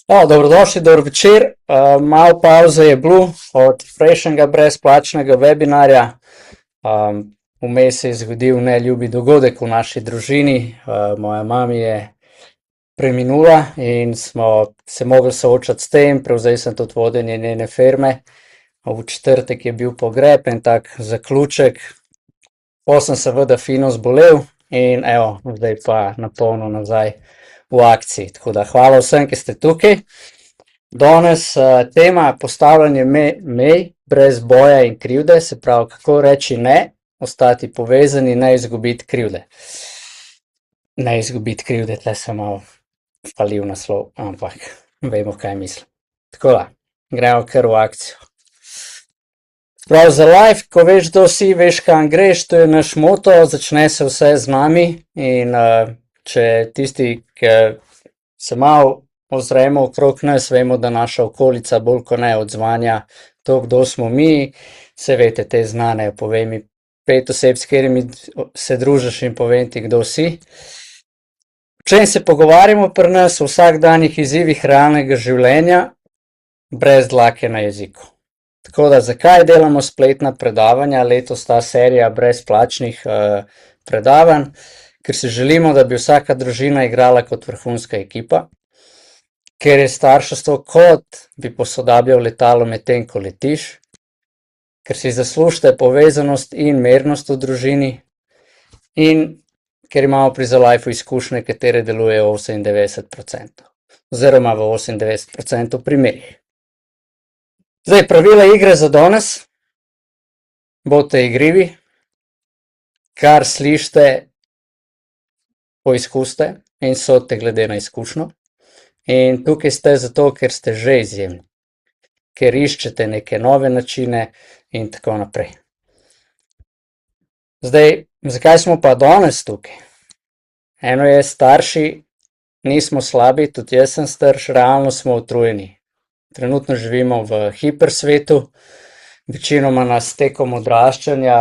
Dobrodošli, dober večer. Malo pauze je bilo od prejšnjega brezplačnega webinarja. Vmes se je zgodil neljubi dogodek v naši družini. Moja mama je preminula in smo se mogli soočati s tem, prevzel sem tudi vodenje njene firme. V četrtek je bil pogreb, en tak zaključek. Potem sem seveda fino zbolel in evo, zdaj pa na polno nazaj v akciji. Tako da hvala vsem, ki ste tukaj. Danes tema postavljanje mej brez boja in krivde, se pravi, kako reči ne, ostati povezani, ne izgubiti krivde. Ne izgubiti krivde, tle sem malo falil naslov, ampak vemo, kaj mislim. Tako da, gremo kar v akcijo. Prav za live, ko veš, kdo si, veš, kam greš, to je naš moto, začne se vse z nami in če tisti, ki se malo ozremo okrog nas, vemo, da naša okolica bolj kot ne odzvanja to, kdo smo mi, se veste, te znane, povej mi 5 oseb, s katerimi se družiš in povem ti, kdo si. O čem se pogovarjamo pri nas, o vsakdanjih izzivih realnega življenja, brez dlake na jeziku. Tako da, zakaj delamo spletna predavanja, letos ta serija brezplačnih predavanj? Ker si želimo, da bi vsaka družina igrala kot vrhunska ekipa, ker je starševstvo kot bi posodabljal letalo med tem, ko letiš, ker si zaslužite povezanost in mernost v družini in ker imamo pri ZLife izkušnje, katere delujejo 98%, oziroma v 98% primerih. Zdaj, pravila igre za danes, boste igrivi, kar slišite, poizkusite in sodite glede na izkušnjo. In tukaj ste zato, ker ste že izjemni, ker iščete neke nove načine in tako naprej. Zdaj, zakaj smo pa danes tukaj? Eno je, starši nismo slabi, tudi jaz sem starš, realno smo utrujeni. Trenutno živimo v hipersvetu, večinoma nas tekom odraščanja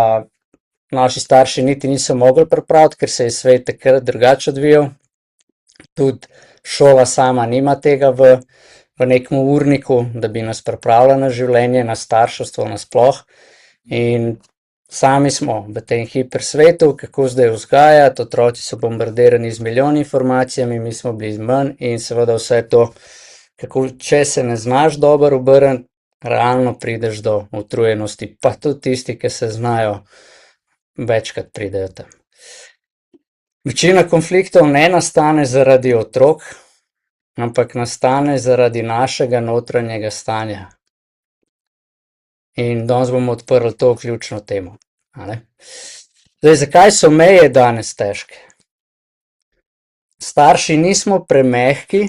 naši starši niti niso mogli pripraviti, ker se je svet takrat drugače odvijal. Tudi šola sama nima tega v nekem urniku, da bi nas pripravila na življenje, na starševstvo nasploh. In sami smo v tem hipersvetu, kako zdaj vzgajati, otroci so bombardirani z milijon informacijami, mi smo bili manj in seveda vse to, kako če se ne znaš dobro obrniti, realno prideš do utrujenosti, pa tudi tisti, ki se znajo, večkrat pridejo tam. Večina konfliktov ne nastane zaradi otrok, ampak nastane zaradi našega notranjega stanja. In danes bomo odprli to ključno temo. Zdaj, zakaj so meje danes težke? Starši nismo premehki,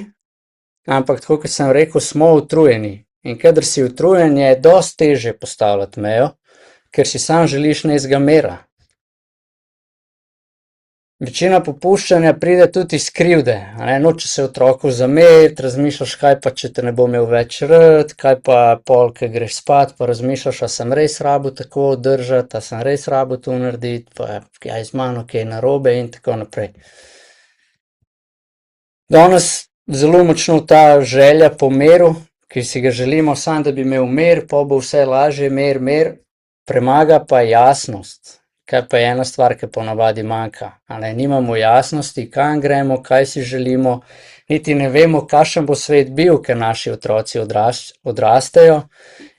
ampak tako, kot sem rekel, smo utrujeni. In kadar si utrujen, je dosti težje postavljati mejo, ker si sam želiš nezga mera. Večina popuščanja pride tudi iz krivde. Noče se otroku zameriti, razmišljaš, kaj pa, če te ne bo imel več rad, kaj pa pol, ko greš spat, pa razmišljaš, a sem res rabil tako držati, a sem res rabil to narediti, pa kaj z mano, kaj je narobe in tako naprej. Danes zelo močno ta želja po miru, ki si ga želimo sam, da bi imel mir, pa bo vse lažje, mir, premaga pa jasnost. Kaj pa je ena stvar, ki ponavadi manjka. Nimamo jasnosti, kam gremo, kaj si želimo, niti ne vemo, kakšen bo svet bil, ker naši otroci odrastejo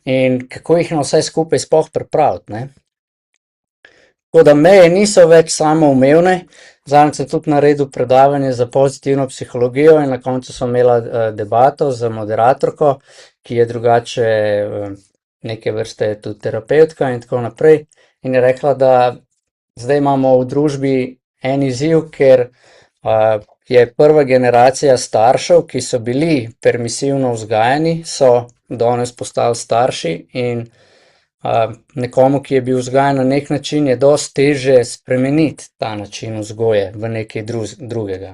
in kako jih na vse skupaj sploh pripraviti. Tako da meje niso več samoumevne. Zadnjič sem tudi naredil predavanje za pozitivno psihologijo in na koncu smo imeli debato z moderatorko, ki je drugače neke vrste tudi terapevtka in tako naprej. In je rekla, da zdaj imamo v družbi en izziv, ker je prva generacija staršev, ki so bili permisivno vzgajani, so danes postali starši in nekomu, ki je bil vzgajan na nek način, je dosti težje spremeniti ta način vzgoje v nekaj drugega.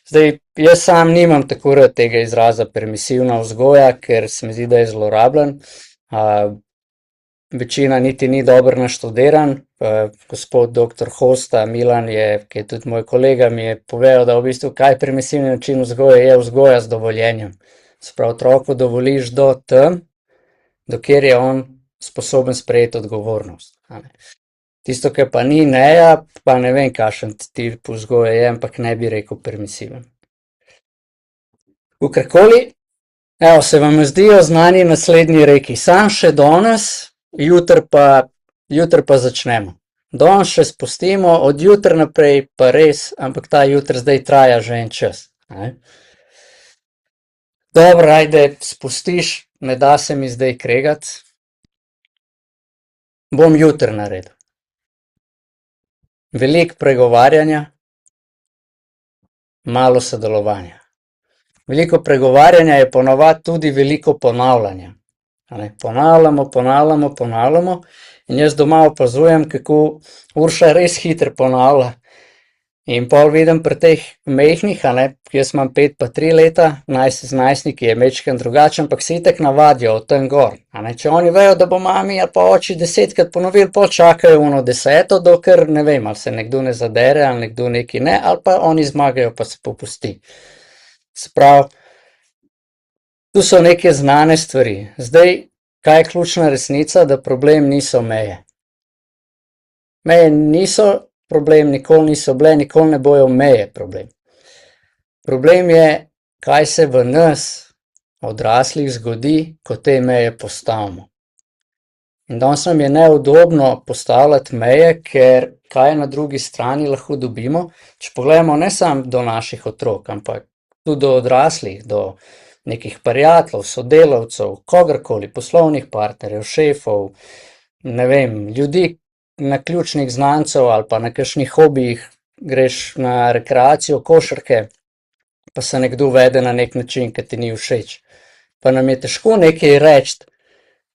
Zdaj, jaz sam nimam tako rad tega izraza permisivna vzgoja, ker se mi zdi, da je zlorabljen. večina niti ni dobro naštudiran. Gospod dr. Hosta Milan ki je tudi moj kolega, mi je povedal, da v bistvu kaj permisivni način vzgoje je vzgoja z dovoljenjem. Se pravi, otroku dovoliš do tam, dokjer je on sposoben sprejeti odgovornost. Tisto, kar pa ni neja, pa ne vem, kakšen tip vzgoje je, ampak ne bi rekel permisiven. Kakorkoli, evo, se vam zdijo znani naslednji reki. Sam še danes, jutri pa začnemo. Danes še spustimo, od jutra naprej pa res, ampak ta jutri zdaj traja že en čas. Dobro, ajde, spustiš, ne da se mi zdaj kregati. Bom jutri naredil. Veliko pregovarjanja, malo sodelovanja. Veliko pregovarjanja je ponovadi tudi veliko ponavljanja. Ponavljamo in jaz doma opazujem, kako Urša res hitro ponavlja. In pol vidim pri teh majhnih, jaz imam 5 pa 3 leta, z najstniki je majčkeno drugače, ampak se itak navadijo od tam gor. Če oni vejo, da bo mami ali pa oči 10-krat ponovili, pol čakajo ono 10, dokler ne vem, ali se nekdo ne zadere, ali nekdo neki ne, ali pa oni zmagajo pa se popusti. Se pravi, tu so neke znane stvari. Zdaj, kaj je ključna resnica, da problem niso meje. Meje niso problem, nikoli niso bile, nikoli ne bojo meje problem. Problem je, kaj se v nas, odraslih, zgodi, ko te meje postavimo. In danes nam je neudobno postavljati meje, ker kaj na drugi strani lahko dobimo, če pogledamo ne samo do naših otrok, ampak tudi do odraslih, do nekih prijateljev, sodelavcev, kogarkoli, poslovnih partnerjev, šefov, ne vem, ljudi, naključnih znancev ali pa na kakšnih hobijih, greš na rekreacijo, košarke, pa se nekdo vede na nek način, ki ti ni všeč. Pa nam je težko nekaj reči,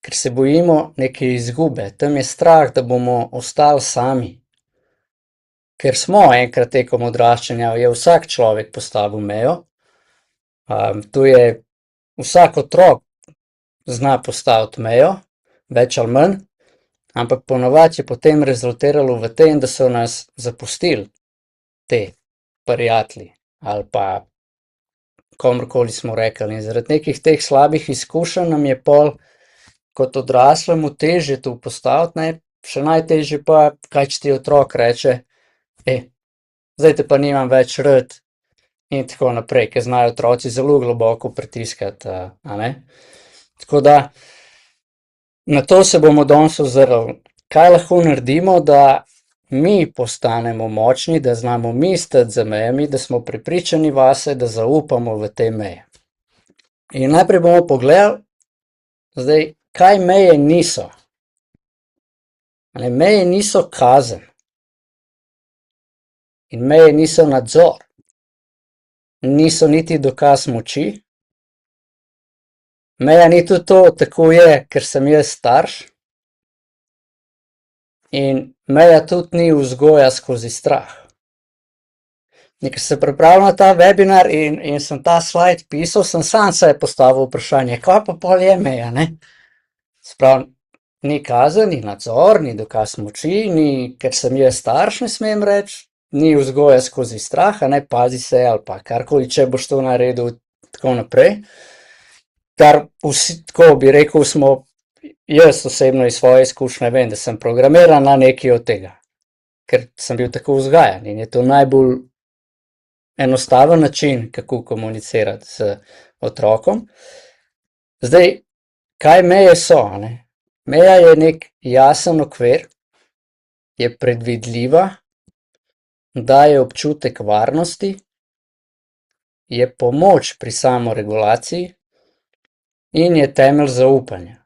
ker se bojimo neke izgube. Tam je strah, da bomo ostali sami. Ker smo enkrat tekom odraščanja, je vsak človek postavil mejo. Tu je vsak otrok zna postaviti mejo, več ali manj, ampak ponovadi je potem rezultiralo v tem, da so nas zapustili te prijatelji ali pa komorkoli smo rekli. In zaradi nekih teh slabih izkušenj nam je pol kot odraslemu težje to postaviti, še najtežje pa, kaj če ti otrok reče, zdaj te pa nimam več rad in tako naprej, ker znajo otroci zelo globoko pritiskati, Tako da, na to se bomo danes ozrli. Kaj lahko naredimo, da mi postanemo močni, da znamo mi stati za mejami, da smo prepričani vase, da zaupamo v te meje. In najprej bomo pogledali, zdaj, kaj meje niso. Meje niso kazen. In meje niso nadzor. Niso niti dokaz moči. Meja ni tudi to, tako je, ker sem jaz starš. In meja tudi ni vzgoja skozi strah. Ker se pripravljam na ta webinar in sem ta slajd pisal, sem sam se postavil vprašanje, kaj pa pol je meja, Se pravi, ni kazen, ni nadzor, ni dokaz moči, ni, ker sem jaz starš, ne smem reči, ni vzgoja skozi strah, pazi se ali pa karkoli, če boš to naredil, tako naprej. Kar vsi, tako bi rekel, smo, jaz osebno iz svoje izkušnje vem, da sem programiran na nekaj od tega, ker sem bil tako vzgajan in je to najbolj enostaven način, kako komunicirati z otrokom. Zdaj, kaj meje so, Meja je nek jasen okvir, je predvidljiva, daje občutek varnosti, je pomoč pri samoregulaciji in je temelj zaupanja.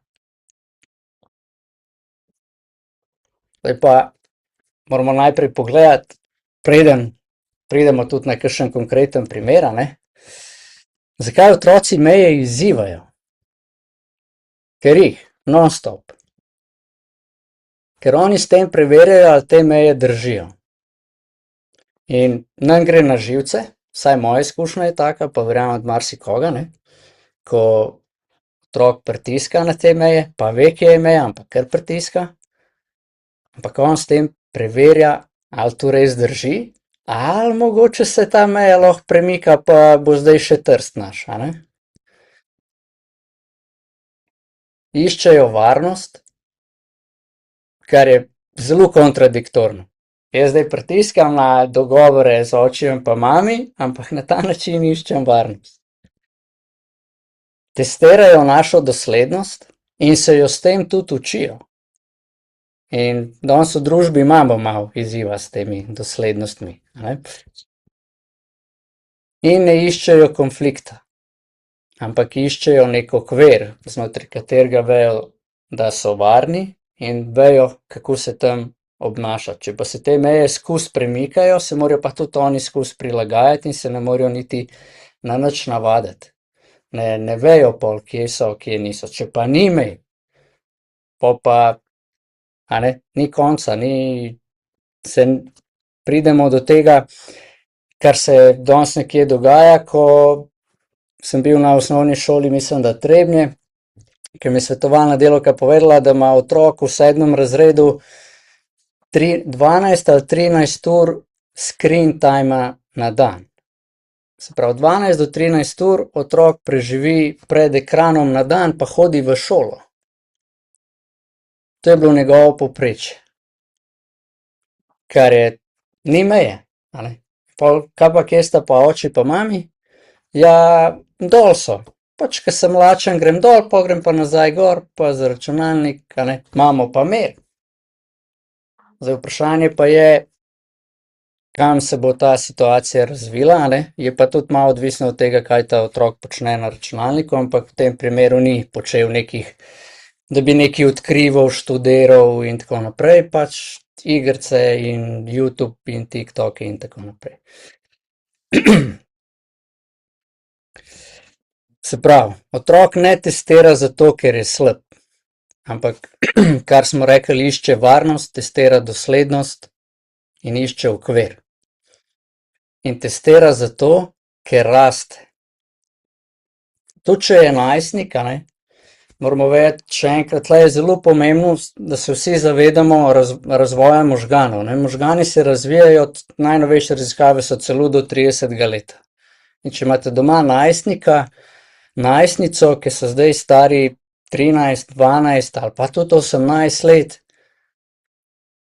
Zdaj pa moramo najprej pogledati, preden pridemo tudi na kakšen konkreten primer, zakaj otroci meje izzivajo? Ker jih non-stop. Ker oni s tem preverjajo, ali te meje držijo. In nam gre na živce, vsaj moja izkušnja je taka, pa verjamem od marsikoga, ko otrok pritiska na te meje, pa ve, kje je meja, ampak kar pritiska. Ampak on s tem preverja, ali to res drži, ali mogoče se ta meja lahko premika, pa bo zdaj še trst naš, a ne? Iščejo varnost, kar je zelo kontradiktorno. Jaz zdaj pritiskam na dogovore z očijem pa mami, ampak na ta način iščem varnost. Testirajo našo doslednost in se jo s tem tudi učijo. In danes v družbi imamo malo izziva s temi doslednostmi, ne? In ne iščejo konflikta, ampak iščejo nek okvir, znotraj katerega vejo, da so varni in vejo, kako se tam obnašati. Če pa se te meje skozi premikajo, se morajo pa tudi oni skozi prilagajati in se ne morajo niti na nič navaditi. Ne vejo pol, kje so, kje niso. Če pa ni mej, pa a ne, ni konca, pridemo do tega, kar se danes nekje dogaja, ko sem bil na osnovni šoli, mislim, da Trebnje, ki mi je svetovalna delavka povedala, da ima otrok v 7. razredu 12 ali 13 ur screen timea na dan. Se pravi, 12 do 13 ur otrok preživi pred ekranom na dan, pa hodi v šolo. To je bilo njegovo povprečje. Kar je, ni meje, a ne. Kaj pa kje sta pa oči pa mami? Ja, dol so. Pač, ko sem lačen, grem dol, pa grem pa nazaj gor, pa za računalnik, a ne. Imamo pa mir. Zdaj vprašanje pa je, kam se bo ta situacija razvila, a ne. Je pa tudi malo odvisno od tega, kaj ta otrok počne na računalniku, ampak v tem primeru ni počel nekih, da bi nekaj odkrival, študiral in tako naprej, pač igrice in YouTube in TikTok in tako naprej. Se pravi, otrok ne testira zato, ker je slab, ampak, kar smo rekli, išče varnost, testira doslednost in išče okvir. In testira zato, ker raste. Tudi če je najstnik, a ne, moramo vedeti, še enkrat, tle je zelo pomembno, da se vsi zavedamo razvoja možganov, ne. Možgani se razvijajo, najnovejše raziskave so celo do 30. leta. In če imate doma najstnika, najstnico, ki so zdaj stari 13, 12 ali pa tudi 18 let,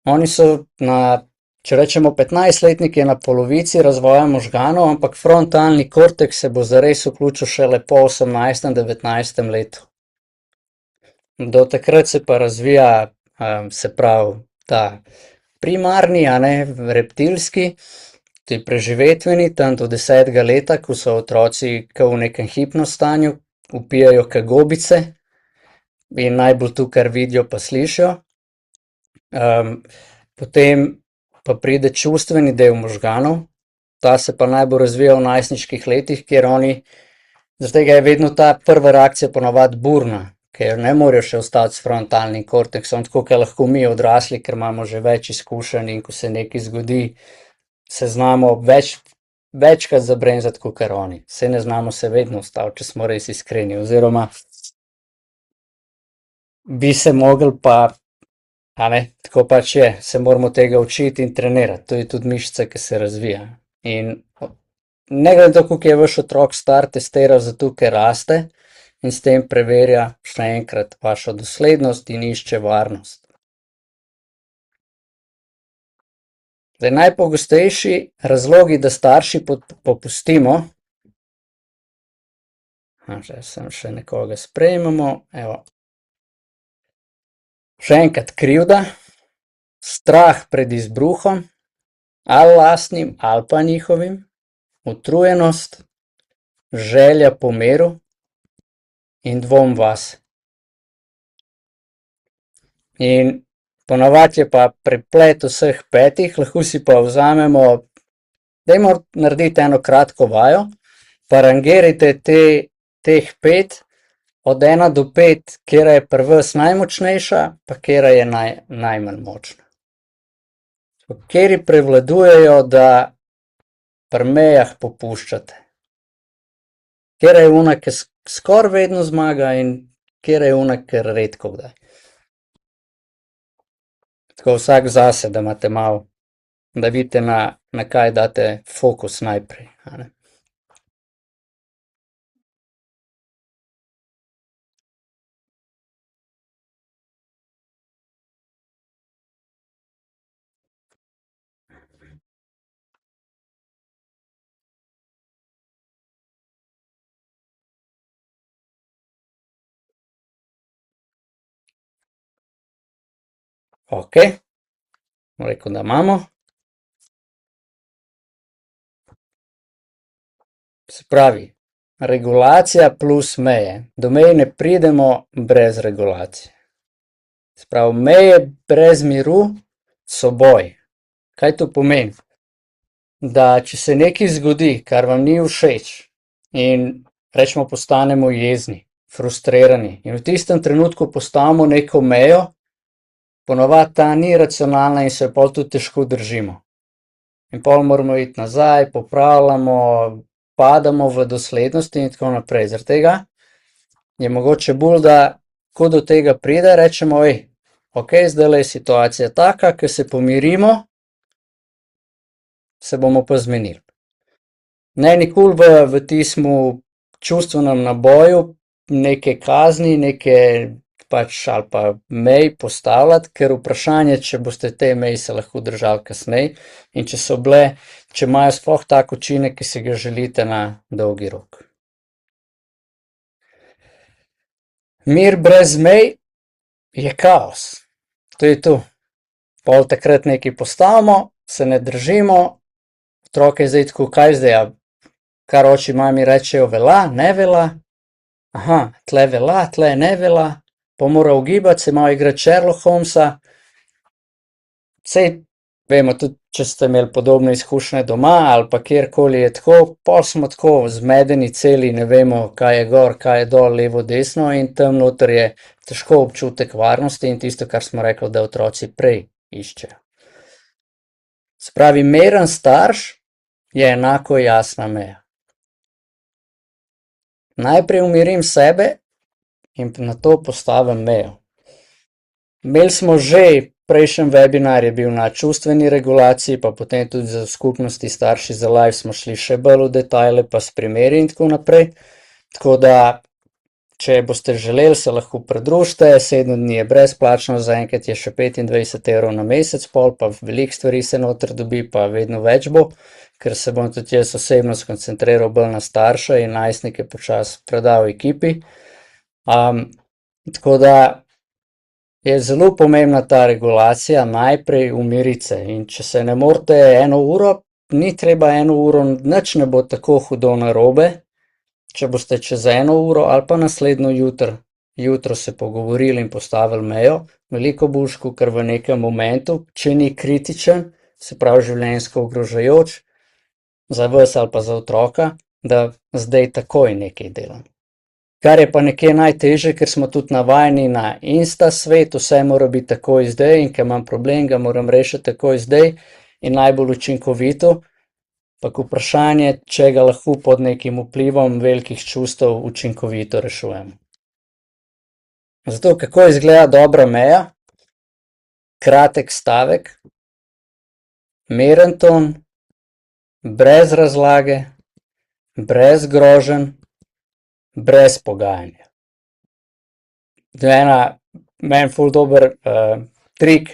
oni so če rečemo 15-letnik je na polovici razvoja možganov, ampak frontalni korteks se bo zares vključil šele po 18, 19 letu. Do takrat se pa razvija, se pravi, ta primarni, a ne, reptilski, ti preživetveni, tam do 10. leta, ko so otroci ke v nekem hipnostanju, vpijajo ke gobice in najbolj to, kar vidijo pa slišijo. Potem pa pride čustveni del možganov, ta se pa najbolj razvija v najstniških letih, kjer oni, zaradi tega je vedno ta prva reakcija ponavadi burna, ker ne morejo še ostati s frontalnim korteksom, tako kot lahko mi odrasli, ker imamo že več izkušenj, in ko se nekaj zgodi, se znamo večkrat zabrenzati kakor oni. Saj ne znamo se vedno ustaviti, če smo res iskreni, oziroma bi se mogli pa, a ne, tako pač je, se moramo tega učiti in trenirati, to je tudi mišica, ki se razvija. In ne glede na to, koliko je vaš otrok star, testira zato, ker raste in s tem preverja še enkrat vašo doslednost in išče varnost. Zdaj, najpogostejši razlogi, da starši popustimo, zdaj sem še nekoga sprejmemo, evo. Še enkrat, krivda, strah pred izbruhom, ali lastnim ali pa njihovim, utrujenost, želja po miru in dvom vase. In ponavadi je pa preplet vseh petih, lahko si pa vzamemo, dajmo narediti eno kratko vajo, pa rangirajte teh 5, od 1 do 5, katera je pri vas najmočnejša, pa katera je najmanj močna. Kateri prevladujejo, da pri mejah popuščate. Katera je ona, ki skoraj vedno zmaga in kjer je una, ker redko kdaj. Tako vsak zase, da imate malo, da vidite na kaj date fokus najprej, a ne. Ok, bom rekel, da imamo. Se pravi, regulacija plus meje. Do meje ne pridemo brez regulacije. Se pravi, meje brez miru so boj. Kaj to pomeni? Da če se nekaj zgodi, kar vam ni všeč in rečemo postanemo jezni, frustrirani in v tistem trenutku postavimo neko mejo, ponovadi ta ni racionalna in se jo pol tudi težko držimo. In pol moramo iti nazaj, popravljamo, padamo v doslednosti in tako naprej. Zaradi tega je mogoče bolj, da ko do tega pride, rečemo, ok, zdajle je situacija taka, ko se pomirimo, se bomo pa zmenili. Ne nikoli v tistem čustvenem naboju neke kazni, neke pač ali pa mej postavljati, ker vprašanje, če boste te mej se lahko držali kasneje in če so bile, če imajo sploh tak učinek, ki si ga želite na dolgi rok. Mir brez mej je kaos. To je to. Pol takrat nekaj postavimo, se ne držimo, otroke je zdaj tako, kaj zdaj, kar oči mami rečejo, velja, ne velja, aha, tle velja, tle ne velja, pa mora ugibati, se malo igrati Sherlock Holmesa. Sej vemo tudi, če ste imeli podobne izkušnje doma ali pa kjerkoli je tako, pol smo tako zmedeni celi, ne vemo, kaj je gor, kaj je dol, levo, desno in tam noter je težko občutek varnosti in tisto, kar smo rekli, da otroci prej iščejo. Se pravi, miren starš je enako jasna meja. Najprej umirim sebe in na to postavim mejo. Imeli smo že, prejšnji webinar je bil na čustveni regulaciji, pa potem tudi za skupnosti Starši za life smo šli še bolj v detajle, pa s primeri in tako naprej. Tako da, če boste želeli, se lahko pridružite, 7 dni je brezplačno, zaenkrat je še 25 evrov na mesec, pol pa veliko stvari se noter dobi, pa vedno več bo, ker se bom tudi jaz osebno skoncentriral bolj na starše in najstnike počasi predal ekipi. Tako da je zelo pomembna ta regulacija, najprej umiriti se in če se ne morete 1 uro, ni treba 1 uro, nič ne bo tako hudo narobe, če boste čez 1 uro ali pa naslednjo jutro se pogovorili in postavili mejo, veliko boljše, kakor v nekem momentu, če ni kritičen, se pravi življenjsko ogrožajoč, za vas ali pa za otroka, da zdaj takoj nekaj delam. Kar je pa nekje najtežje, ker smo tudi navajeni na Insta svet, vse mora biti takoj zdaj in ker imam problem, ga moram rešiti takoj zdaj in najbolj učinkovito, pa vprašanje, če ga lahko pod nekim vplivom velikih čustev učinkovito rešujemo. Zato, kako izgleda dobra meja? Kratek stavek, miren ton, brez razlage, brez groženj, brez pogajanja. Meni ful dober trik,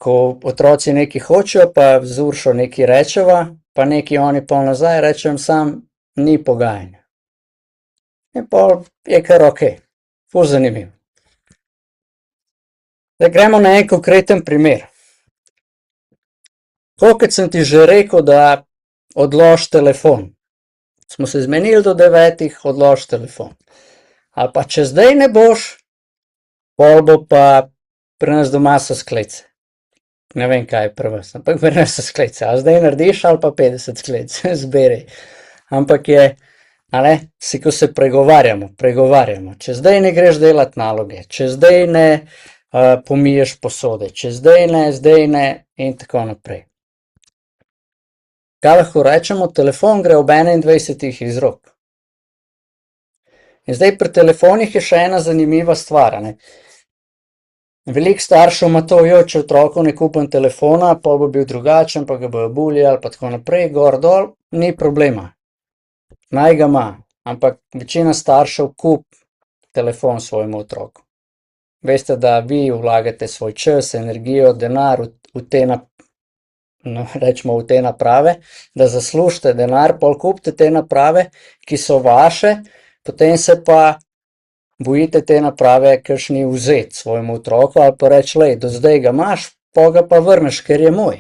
ko otroci nekaj hočejo, pa z Uršo nekaj rečeva, pa nekaj oni pol nazaj, rečem sam, ni pogajanja. In pol je kar ok, ful zanimivo. Zdaj gremo na en konkreten primer. Kolikokrat sem ti že rekel, da odloži telefon. Smo se zmenili do 9, odloži telefon. Ali pa če zdaj ne boš, pol bo pa pri nas doma so sklece. Ne vem, kaj je pri vas, ampak pri nas so sklece. A zdaj narediš ali pa 50 sklec, zberi. Ampak je, si ko se pregovarjamo. Če zdaj ne greš delati naloge, če zdaj ne pomiješ posode, če zdaj ne in tako naprej. Kaj lahko rečemo? Telefon gre ob 21 iz rok. In zdaj pri telefonih je še ena zanimiva stvar, ne. Veliko staršev ima to, če otroku ne kupim telefona, pa bo bil drugačen, pa ga bojo buljali, pa tako naprej, gor dol, ni problema. Naj ga ima, ampak večina staršev kupi telefon svojemu otroku. Veste, da vi vlagate svoj čas, energijo, denar v te rečemo v te naprave, da zaslužite denar, pol kupite te naprave, ki so vaše, potem se pa bojite te naprave kakšni vzeti svojemu otroku ali pa reči, lej, do zdaj ga imaš, pol ga pa vrneš, ker je moj.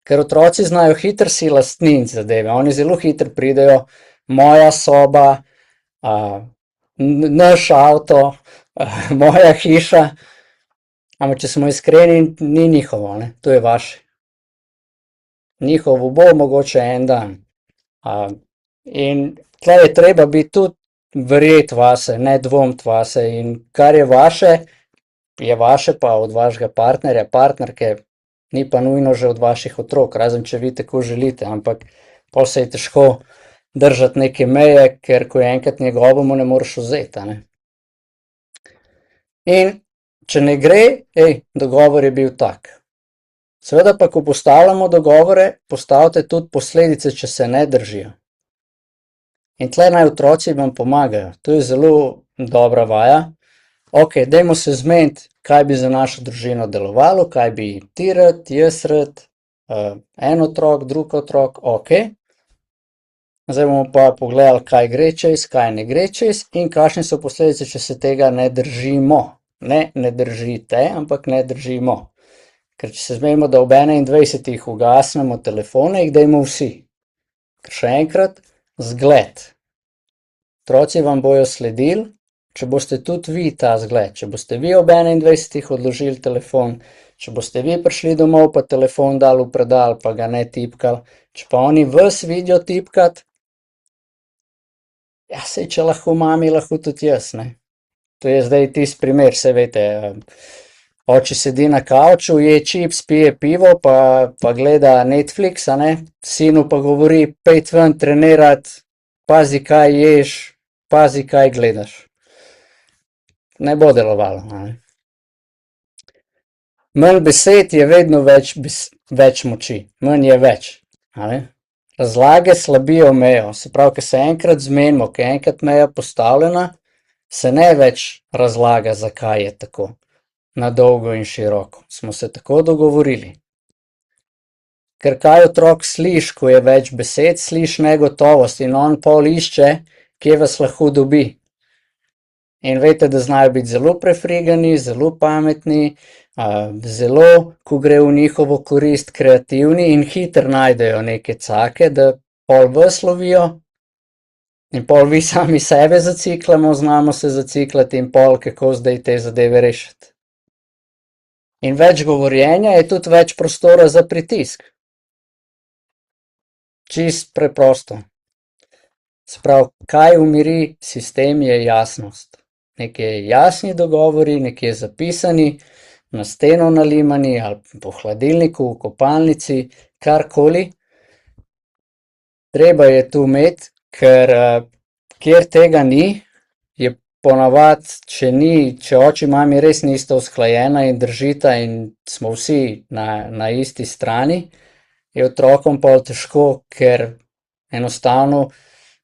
Ker otroci znajo hitro si lastniniti zadeve, oni zelo hitro pridejo, moja soba, naš avto, moja hiša, ampak če smo iskreni, ni njihovo, ne, to je vaše. Njihovo bo mogoče en dan. In tle je treba biti tudi verjeti vase, ne dvomiti vase, in kar je vaše pa od vašega partnerja, partnerke, ni pa nujno že od vaših otrok, razen če vi tako želite, ampak pol se je težko držati neke meje, ker ko je enkrat njegovo, mu ne moreš vzeti, a ne. In če ne gre, dogovor je bil tak. Seveda pa, ko postavljamo dogovore, postavite tudi posledice, če se ne držijo. In tle naj otroci vam pomagajo, to je zelo dobra vaja. Ok, dajmo se zmeniti, kaj bi za našo družino delovalo, kaj bi ti rad, jaz rad, en otrok, drug otrok, ok. Zdaj bomo pa pogledali, kaj gre čez, kaj ne gre čez in kakšne so posledice, če se tega ne držimo. Ne držite, ampak ne držimo. Ker če se zmenimo, da ob 21 ugasnemo telefone, jih dajmo vsi. Ker še enkrat, zgled. Otroci vam bojo sledili, če boste tudi vi ta zgled. Če boste vi ob 21 odložili telefon, če boste vi prišli domov pa telefon dali v predal pa ga ne tipkali, če pa oni vas vidijo tipkati, ja, saj če lahko mami, lahko tudi jaz, ne. To je zdaj tisti primer, saj veste, oči sedi na kavču, je čips, pije pivo, pa gleda Netflix, a ne, sinu pa govori, pojdi ven trenirat, pazi, kaj ješ, pazi, kaj gledaš. Ne bo delovalo, a ne. Manj besed je vedno več moči, manj je več, a ne. Razlage slabijo mejo, se pravi, ko se enkrat zmenimo, ko je enkrat meja postavljena, se ne več razlaga, zakaj je tako. Na dolgo in široko. Smo se tako dogovorili. Ker kaj otrok sliši, ko je več besed, sliši negotovost in on pol išče, kje vas lahko dobi. In veste, da znajo biti zelo prefrigani, zelo pametni, zelo, ko gre v njihovo korist, kreativni in hitro najdejo neke cake, da pol vas lovijo in pol vi sami sebe zaciklamo, znamo se zaciklati in pol, kako zdaj te zadeve rešiti. In več govorjenja je tudi več prostora za pritisk. Čist preprosto. Se pravi, kaj umiri sistem, je jasnost. Nekje jasni dogovori, nekje zapisani, na steno nalimani ali po hladilniku, v kopalnici, karkoli. Treba je tu imeti, ker kjer tega ni, je ponavadi, če oči mami res nista usklajena in držita in smo vsi na isti strani, je otrokom pol težko, ker enostavno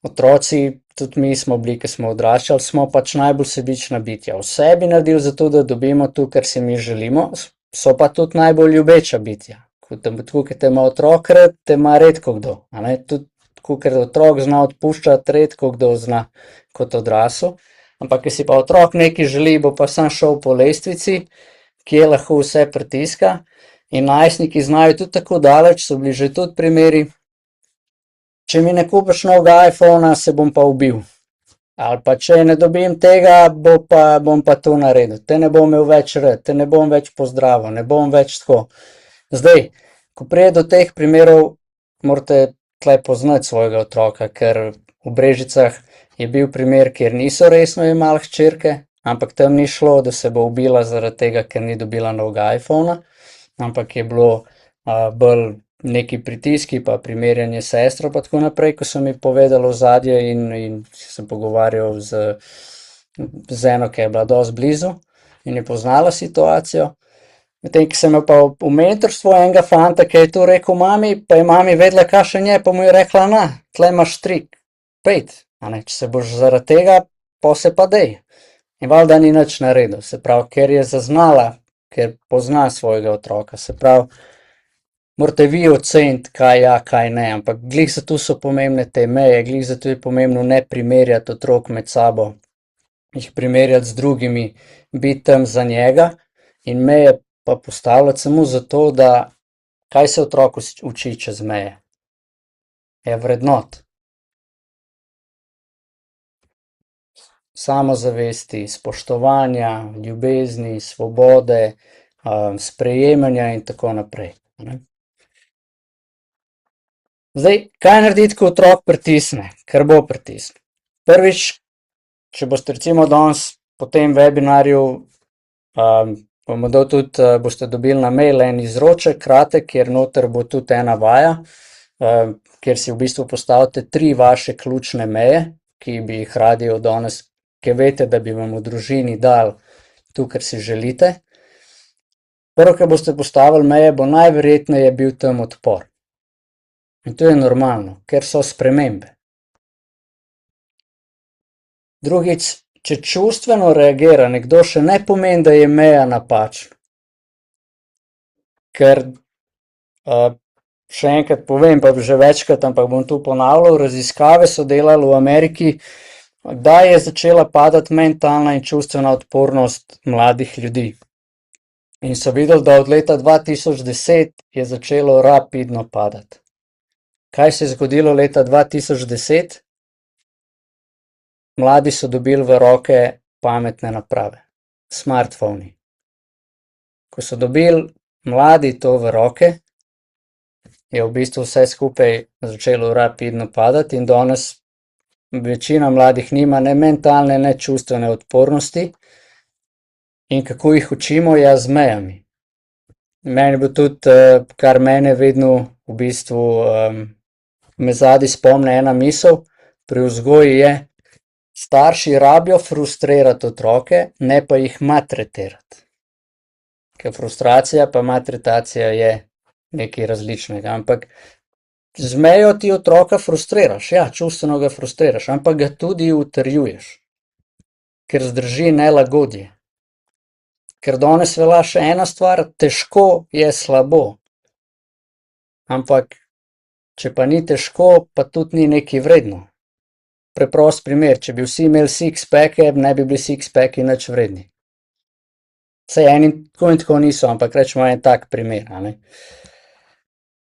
otroci, tudi mi smo bili, ko smo odraščali, smo pač najbolj sebična bitja. Vse bi naredili zato, da dobimo to, kar si mi želimo, so pa tudi najbolj ljubeča bitja. Tako, ko te ima otrok rad, te ima redko kdo, a ne, tudi tako, ker otrok zna odpuščati, redko kdo zna kot odrasel. Ampak, ko si pa otrok nekaj želi, bo pa sam šel po lestvici, kje lahko vse pritiska. In najstniki znajo tudi tako daleč, so bili že tudi primeri, če mi ne kupiš novega iPhona, se bom pa ubil. Ali pa če ne dobim tega, bom pa to naredil. Te ne bom imel več rad, te ne bom več pozdravil, ne bom več tako. Zdaj, ko pride do teh primerov, morate tle poznati svojega otroka, ker v Brežicah je bil primer, kjer niso resno jemali hčerke, ampak tam ni šlo, da se bo ubila zaradi tega, ker ni dobila novega iPhona, ampak je bilo bolj neki pritiski, pa primerjanje s sestro, pa tako naprej, ko so mi povedali ozadje in sem pogovarjal z eno, ki je bila dosti blizu in je poznala situacijo. Medtem, ki sem imel pa v mentorstvu enega fanta, ki je to rekel mami, pa je mami vedela, kakšen je, pa mu je rekla, na, tle imaš trik, pejt, če se boš zaradi tega, pa se pa dej. In valjda ni nič naredil, se pravi, ker je zaznala, ker pozna svojega otroka, se pravi, morate vi oceniti, kaj ja, kaj ne, ampak glih zato so pomembne te meje, glih zato je pomembno ne primerjati otrok med sabo, jih primerjati z drugimi, biti tam za njega in meje pa postavljati samo zato, da kaj se otrok uči čez meje? Je vrednot. Samozavesti, spoštovanja, ljubezni, svobode, sprejemanja in tako naprej. Zdaj, kaj narediti, ko otrok pritisne? Ker bo pritisne. Prvič, če boste recimo danes po tem webinarju, bomo dal tudi, boste dobili na mail en izroček, kratek, kjer noter bo tudi ena vaja, kjer si v bistvu postavite 3 vaše ključne meje, ki bi jih radi od danes, ki veste, da bi vam v družini dali to, kar si želite. Prvo, kar boste postavili meje, bo najverjetneje bil tam odpor. In to je normalno, ker so spremembe. Drugič, če čustveno reagira nekdo, še ne pomeni, da je meja napačna. Ker, še enkrat povem, pa že večkrat, ampak bom tu ponavljal, raziskave so delali v Ameriki, kdaj je začela padati mentalna in čustvena odpornost mladih ljudi. In so videli, da od leta 2010 je začelo rapidno padati. Kaj se je zgodilo leta 2010? Mladi so dobili v roke pametne naprave, smartfoni. Ko so dobili mladi to v roke, je v bistvu vse skupaj začelo rapidno padati in danes večina mladih nima ne mentalne, ne čustvene odpornosti. In kako jih učimo? Ja, z mejami. Meni bo tudi, kar mene vedno v bistvu me zadaj spomne ena misel, pri vzgoji je, starši rabijo frustrirati otroke, ne pa jih maltretirati. Ker frustracija pa maltretacija je nekaj različnega, ampak z mejo ti otroka frustriraš, ja, čustveno ga frustriraš, ampak ga tudi utrjuješ, ker zdrži nelagodje. Ker danes velja še ena stvar, težko je slabo, ampak če pa ni težko, pa tudi ni nekaj vredno. Preprost primer, če bi vsi imeli six-packe, ne bi bili six-packi nič vredni. Saj eni tako in tako niso, ampak rečemo en tak primer.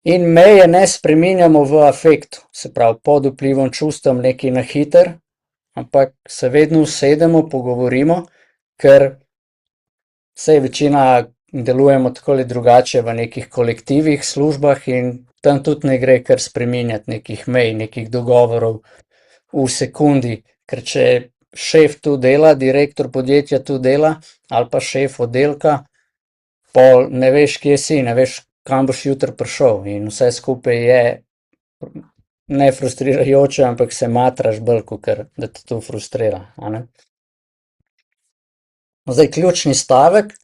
In meje ne spreminjamo v afektu, se pravi pod vplivom čustvom nekaj na hiter, ampak se vedno usedemo, pogovorimo, ker saj večina delujemo tako ali drugače v nekih kolektivih, službah in tam tudi ne gre kar spreminjati nekih mej, nekih dogovorov v sekundi, ker če šef tu dela, direktor podjetja tu dela, ali pa šef oddelka, pol ne veš, kje si, ne veš, kam boš jutri prišel in vse skupaj je ne frustrirajoče, ampak se matraš bolj, kakor da te to frustrira. Zdaj, ključni stavek,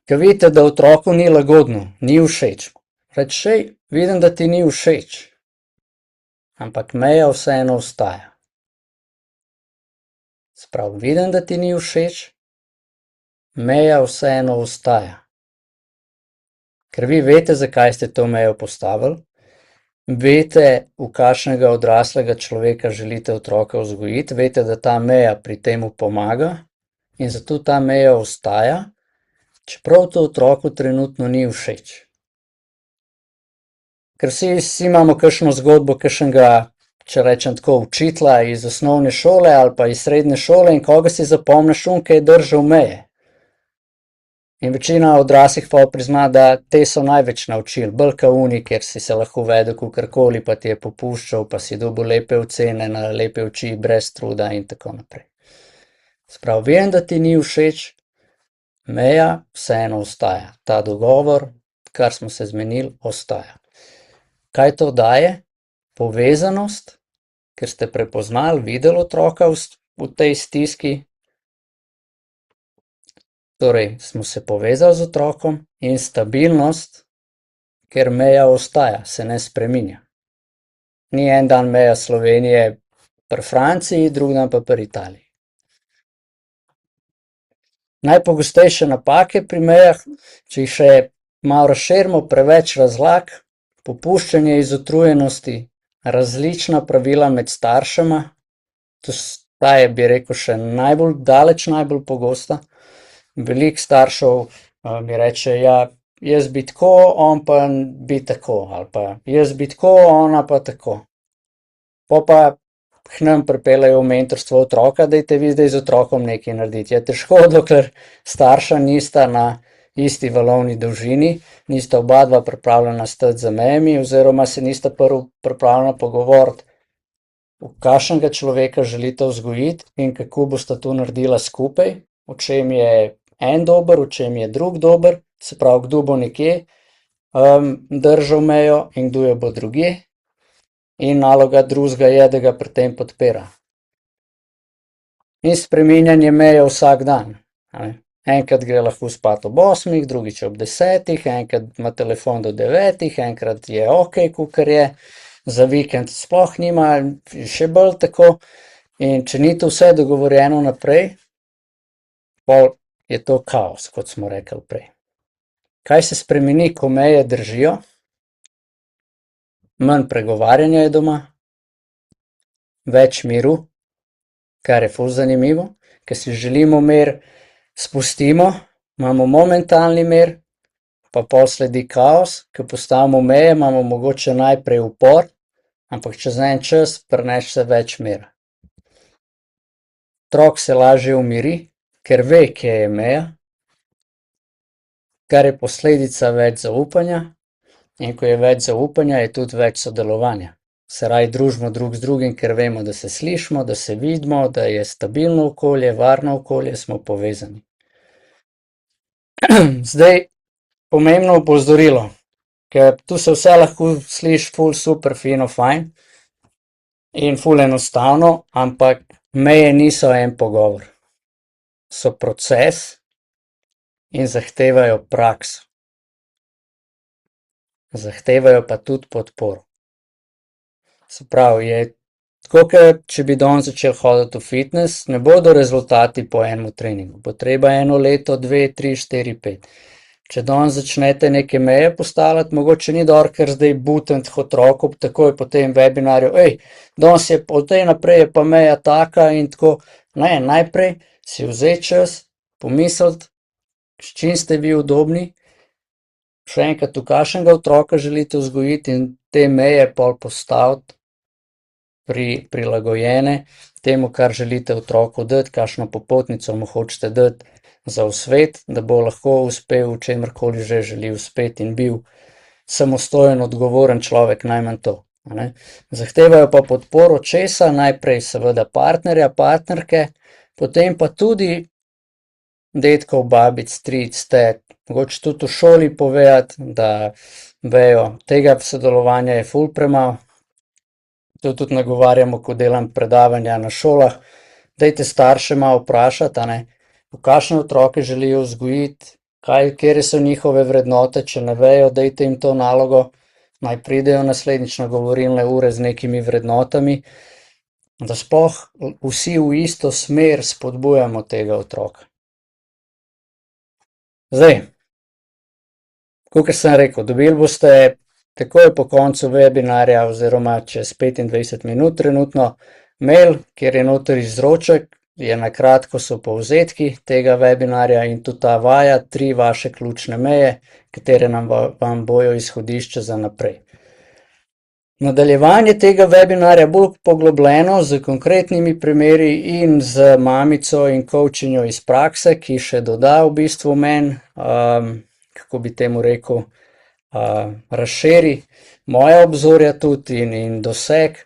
ko vidite, da otroku ni lagodno, ni všeč, reči, vidim, da ti ni všeč, ampak meja vseeno ostaja. Sprav, vidim, da ti ni všeč, meja vseeno ostaja. Ker vi veste, zakaj ste to mejo postavili, veste, v kakšnega odraslega človeka želite otroka vzgojiti, veste, da ta meja pri temu pomaga in zato ta meja ostaja, čeprav to otroku trenutno ni všeč. Ker vsi imamo kakšno zgodbo, kakšnega, če rečem tako, učitelja iz osnovne šole ali pa iz srednje šole in koga si zapomniš, ki je držal meje. In večina odraslih pa prizna, da te so največ naučili, bolj kot oni, kjer si se lahko vedel kakorkoli, pa ti je popuščal, pa si dobil lepe ocene na lepe oči, brez truda in tako naprej. Sprav, vem, da ti ni všeč, meja vseeno ostaja. Ta dogovor, kar smo se zmenili, ostaja. Kaj to daje? Povezanost, ker ste prepoznali, videli otroka v tej stiski. Torej, smo se povezali z otrokom, in stabilnost, ker meja ostaja, se ne spreminja. Ni en dan meja Slovenije pri Franciji, drug dan pa pri Italiji. Najpogostejše napake pri mejah, če jih še malo razširimo, preveč razlag, popuščanje iz utrujenosti, različna pravila med staršema, ta je, bi rekel, še najbolj pogosta. Veliko staršev mi reče, ja, jaz bi tako, on pa bi tako, ali pa jaz bi tako, ona pa tako. Po pa k nam pripeljejo v mentorstvo otroka, dajte vi zdaj z otrokom nekaj narediti. Je težko, dokler starša nista na isti valovni dolžini, nista oba dva pripravljena stati za mejami, oziroma se nista prvo pripravljena pogovoriti, v kakšnega človeka želite vzgojiti in kako bosta to naredila skupaj, v čem je en dober, v čem je drug dober, se pravi, kdo bo nekje držal mejo in kdo jo bo drugje. In naloga drugega je, da ga pri tem podpira. In spreminjanje meje vsak dan. Enkrat gre lahko spat ob 8, drugič ob 10, enkrat ima telefon do 9, enkrat je okej, kakor je, za vikend sploh nima, še bolj tako. In če ni to vse dogovorjeno naprej, pol je to kaos, kot smo rekli prej. Kaj se spremeni, ko meje držijo? Manj pregovarjanja je doma, več miru, kar je ful zanimivo, ker si želimo mir, spustimo, imamo momentalni mir, pa pol sledi kaos, ker postavimo meje, imamo mogoče najprej upor, ampak čez en čas prinese se več mira. Otrok se lažje umiri, ker ve, kje je meja, kar je posledica več zaupanja, in ko je več zaupanja, je tudi več sodelovanja. Se raje družimo drug z drugim, ker vemo, da se slišimo, da se vidimo, da je stabilno okolje, varno okolje, smo povezani. Zdaj, pomembno opozorilo, ker tu se vse lahko sliši ful super, fino, fajn in ful enostavno, ampak meje niso en pogovor. So proces in zahtevajo prakso. Zahtevajo pa tudi podporo. Se pravi, je tako, kot če bi danes začel hoditi v fitness, ne bodo rezultati po enem treningu. Bo treba 1 leto, 2, 3, 4, 5. Če danes začnete neke meje postavljati, mogoče ni dobro, ker zdaj butniti otroku takoj po tem webinarju, danes je od tej naprej je pa meja taka in tako. Ne, najprej si vzeti čas, pomisliti, s čim ste vi udobni, še enkrat, v kakšnega otroka želite vzgojiti in te meje pol postaviti prilagojene temu, kar želite otroku dati, kakšno popotnico mu hočete dati za v svet, da bo lahko uspel v čemerkoli že želi uspeti in bil samostojen, odgovoren človek, najmanj to. Zahtevajo pa podporo česa, najprej seveda partnerja, partnerke, potem pa tudi dedkov, babic, stric, tet, mogoče tudi v šoli povedati, da vejo, tega sodelovanja je ful premalo. To tudi nagovarjamo, ko delam predavanja na šolah. Dajte starše malo vprašati, v kakšne otroke želijo vzgojiti, katere so njihove vrednote, če ne vejo, dajte jim to nalogo, naj pridejo naslednjič na govorilne ure z nekimi vrednotami, da sploh vsi v isto smer spodbujamo tega otroka. Zdaj, kakor sem rekel, dobili boste takoj po koncu webinarja oziroma čez 25 minut trenutno mail, kjer je noter izroček, je na kratko so povzetki tega webinarja in tudi ta vaja, 3 vaše ključne meje, katere vam bojo izhodišče za naprej. Nadaljevanje tega webinarja bolj poglobljeno z konkretnimi primeri in z mamico in coachinjo iz prakse, ki še doda v bistvu meni, kako bi temu rekel, razširi moja obzorja tudi in doseg,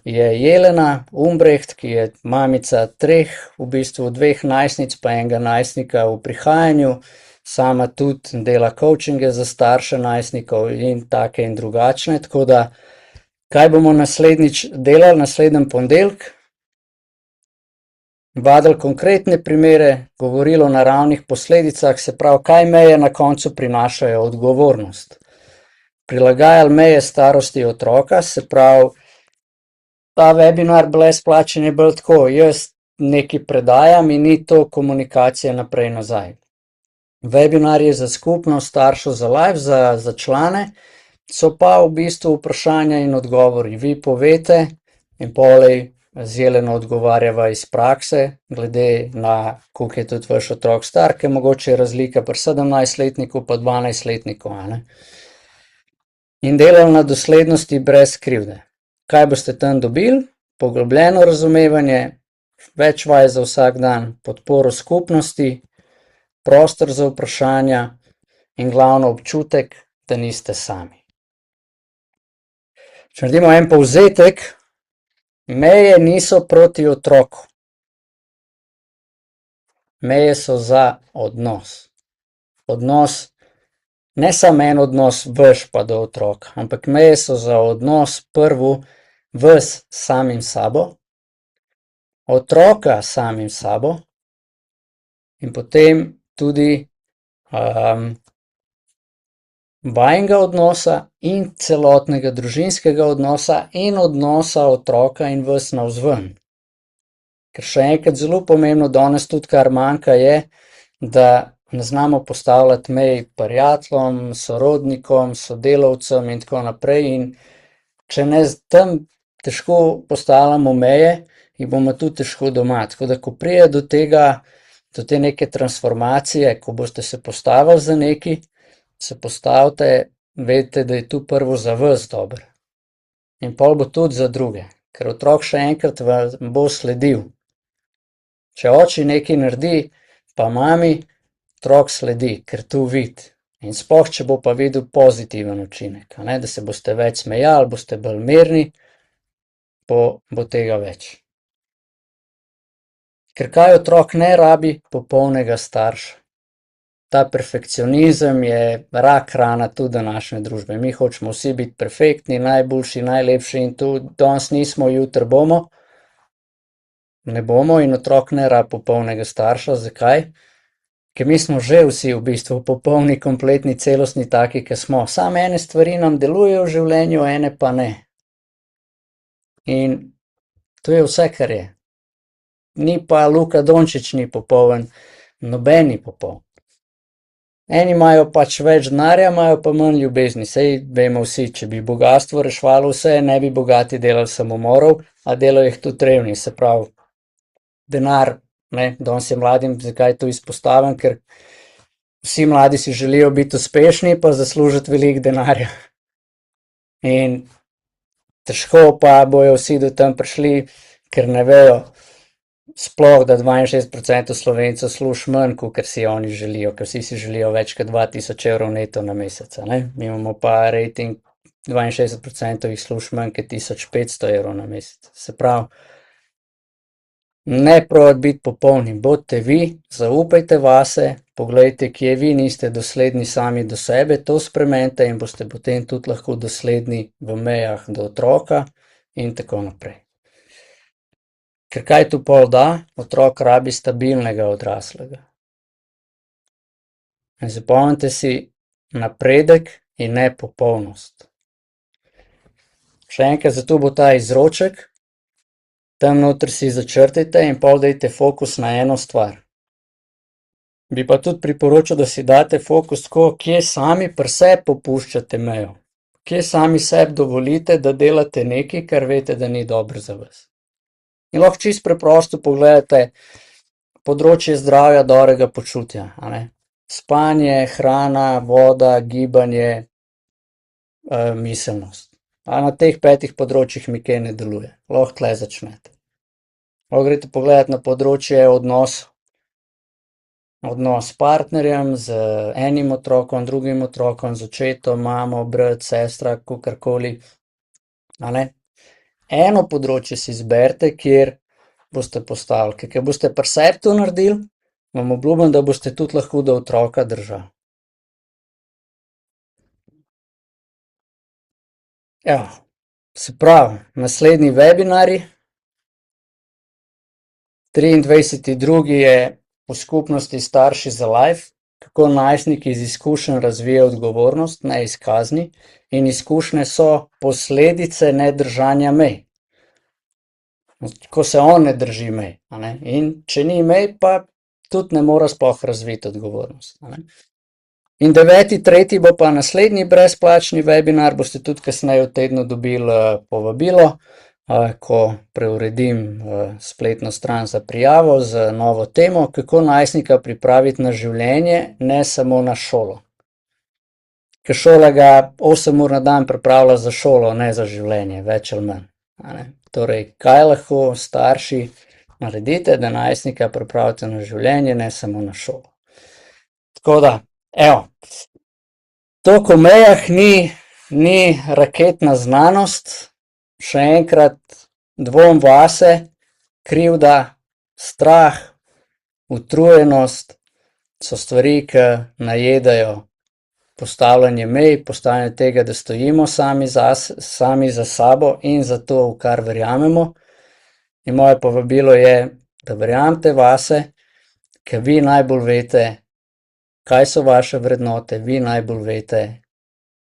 je Jelena Umbrecht, ki je mamica 3, v bistvu 2 najstnic pa enega najstnika v prihajanju, sama tudi dela coachinge za starše najstnikov in take in drugačne, tako da kaj bomo naslednjič delali, naslednjem ponedeljek? Vadili konkretne primere, govorili o naravnih posledicah, se pravi, kaj meje na koncu prinašajo odgovornost. Prilagajali meje starosti otroka, se pravi, ta webinar brezplačen je bolj tako, jaz nekaj predajam in ni to komunikacija naprej nazaj. Webinar je za skupnost staršev za live, za člane, so pa v bistvu vprašanja in odgovori. Vi povete in polej z Jeleno odgovarjava iz prakse, glede na, koliko je tudi vaš otrok star, ker mogoče je razlika pri 17-letniku pa 12-letniku, a ne. In delali na doslednosti brez krivde. Kaj boste tam dobili? Poglobljeno razumevanje, več vaj za vsak dan, podporo skupnosti, prostor za vprašanja in glavno občutek, da niste sami. Če naredimo en povzetek, meje niso proti otroku. Meje so za odnos. Odnos, ne samo en odnos vaš pa do otroka, ampak meje so za odnos prvo vas samim sabo, otroka samim sabo in potem tudi vajnega odnosa in celotnega družinskega odnosa in odnosa otroka in vas navzven. Ker še enkrat zelo pomembno danes tudi, kar manjka, je, da ne znamo postavljati mej prijateljem, sorodnikom, sodelavcem in tako naprej, in če ne tam težko postavljamo meje, jih bomo tudi težko doma. Tako da, ko pride do tega, do te neke transformacije, ko boste se postavili za nekaj, se postavite, vedite, da je tu prvo za vas dobro. In pol bo tudi za druge, ker otrok še enkrat vam bo sledil. Če oči nekaj naredi, pa mami, otrok sledi, ker tu vidi. In sploh, če bo pa videl pozitiven učinek, a ne, da se boste več smejali, boste bolj mirni, bo tega več. Ker kaj otrok ne rabi? Popolnega starša. Ta perfekcionizem je rak rana tudi današnje družbe. Mi hočemo vsi biti perfektni, najboljši, najlepši in tu danes nismo, jutri bomo. Ne bomo in otrok ne rabi popolnega starša. Zakaj? Ker mi smo že vsi v bistvu popolni, kompletni, celostni, taki, ki smo. Samo ene stvari nam delujejo v življenju, ene pa ne. In to je vse, kar je. Ni pa Luka Dončić ni popoln, noben ni popoln. Eni imajo pač več denarja, imajo pa manj ljubezni. Sej vemo vsi, če bi bogastvo reševalo vse, ne bi bogati delali samomorov, a delajo jih tudi revni. Se pravi, denar, ne, danes je mladim, zakaj to izpostavim, ker vsi mladi si želijo biti uspešni pa zaslužiti veliko denarja. In težko pa bojo vsi do tam prišli, ker ne vejo, sploh, da 62% Slovencev služi manj, kot si oni želijo, ker vsi si želijo več kot 2000 evrov neto na mesec, ne. Mi imamo pa rating 62% jih služi manj kot 1500 evrov na mesec. Se pravi, ne probati biti popolni, bodite vi, zaupajte vase, poglejte, kje vi niste dosledni sami do sebe, to spremenite in boste potem tudi lahko dosledni v mejah do otroka in tako naprej. Ker kaj tu pol da? Otrok rabi stabilnega odraslega. In zapomnite si napredek in ne popolnost. Še enkrat, zato bo ta izroček, tam noter si začrtajte in pol dajte fokus na eno stvar. Bi pa tudi priporočal, da si date fokus tako, kje sami pri sebi popuščate mejo. Kje sami sebi dovolite, da delate nekaj, kar veste, da ni dobro za vas. In lahko čisto preprosto pogledate področje zdravja, dobrega počutja, a ne. Spanje, hrana, voda, gibanje, miselnost. A na teh 5 področjih mi kaj ne deluje. Lahko tle začnete. Lahko greste pogledat na področje odnosov. Odnos s partnerjem, z enim otrokom, drugim otrokom, z očetom, mamo, brat, sestra, kakorkoli, a ne. Eno področje si izberite, kjer boste postavili, ker boste pri sebi to naredili, vam obljubim, da boste tudi lahko do otroka držali. Evo, se pravi, naslednji webinari, 23.2. je v skupnosti Starši za life, kako najstniki iz izkušenj razvijajo odgovornost, ne iz kazni, in izkušnje so posledice nedržanja mej. Ko se on ne drži mej, in če ni mej, pa tudi ne mora sploh razviti odgovornost. In 9.3. bo pa naslednji brezplačni webinar, boste tudi kasneje v tednu dobili povabilo, ko preuredim spletno stran za prijavo z novo temo, kako najstnika pripraviti na življenje, ne samo na šolo. Ker šola ga 8 ur na dan pripravlja za šolo, ne za življenje, več ali manj. Torej, kaj lahko starši naredite, da najstnika pripravite na življenje, ne samo na šolo. Tako da, evo, toliko o mejah ni raketna znanost. Še enkrat, dvom vase, krivda, strah, utrujenost so stvari, ki najedajo postavljanje mej, postavljanje tega, da stojimo sami za sabo in za to, v kar verjamemo. In moje povabilo je, da verjamete vase, ker vi najbolj veste, kaj so vaše vrednote, vi najbolj veste,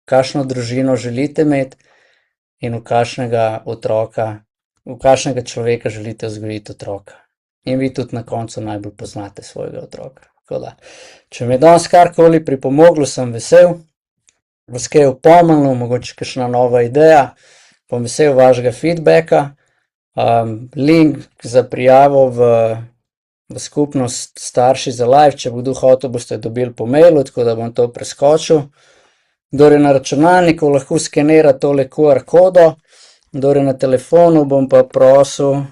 kakšno družino želite imeti in v kakšnega človeka želite vzgojiti otroka. In vi tudi na koncu najbolj poznate svojega otroka. Tako da, če mi je danes karkoli pripomoglo, sem vesel, vas kaj opomnil, mogoče kakšna nova ideja, bom vesel vašega feedbacka. Link za prijavo v skupnost Starši za life, če bo kdo hotel, boste dobili po mailu, tako da bom to preskočil. Kdor je na računalniku, lahko skenira tole QR kodo, kdor je na telefonu, bom pa prosil,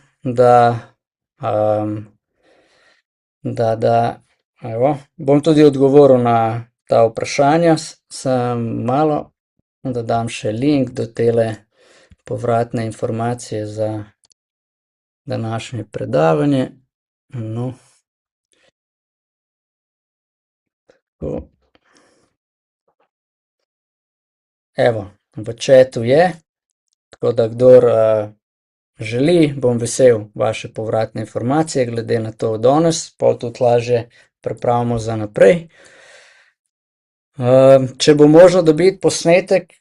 evo, bom tudi odgovoril na ta vprašanja, sem malo, da dam še link do tele povratne informacije za današnje predavanje. No. Tako. Evo, v chatu je, tako da kdor želi, bom vesel vaše povratne informacije, glede na to danes, pa tudi lažje pripravimo za naprej. Če bo možno dobiti posnetek,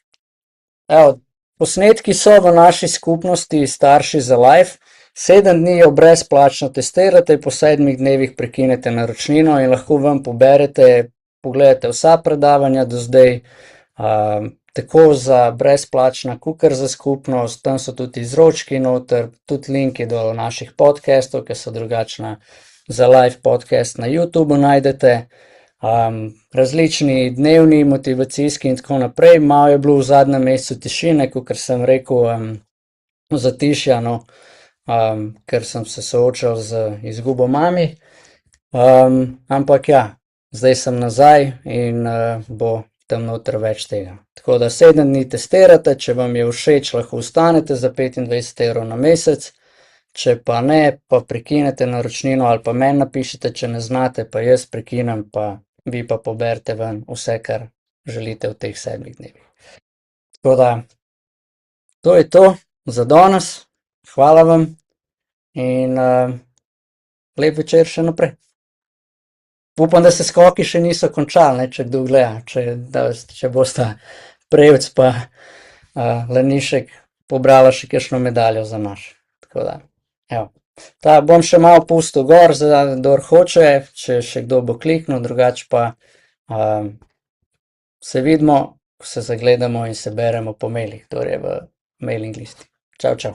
evo, posnetki so v naši skupnosti Starši za life, 7 dni jo brezplačno testirate, po 7 dnevih prekinete naročnino in lahko ven poberete, pogledate vsa predavanja do zdaj, tako za brezplačna, kakor za skupnost, tam so tudi izročki noter, tudi linki do naših podcastov, ki so drugačna za live podcast na YouTubu najdete, različni dnevni, motivacijski in tako naprej. Malo je bilo v zadnjem mesecu tišine, kakor sem rekel, zatišja, ker sem se soočal z izgubo mami, ampak ja, zdaj sem nazaj in bo tam noter več tega. Tako da 7 dni testirate, če vam je všeč, lahko ostanete za 25 evrov na mesec, če pa ne, pa prekinete naročnino ali pa meni napišete, če ne znate, pa jaz prekinem, pa vi pa poberete ven vse, kar želite v teh 7 dnevih. Tako da, to je to za danes, hvala vam in lep večer še naprej. Upam, da se skoki še niso končali, če kdo gleda, če bosta Prevc pa Lanišek pobrala še kakšno medaljo za naš. Tako da, evo. Bom še malo pustil gor, za kdor hoče, če še kdo bo kliknil, drugače pa se vidimo, ko se zagledamo in se beremo po mailih, kdor je v mailing listi. Čau, čau.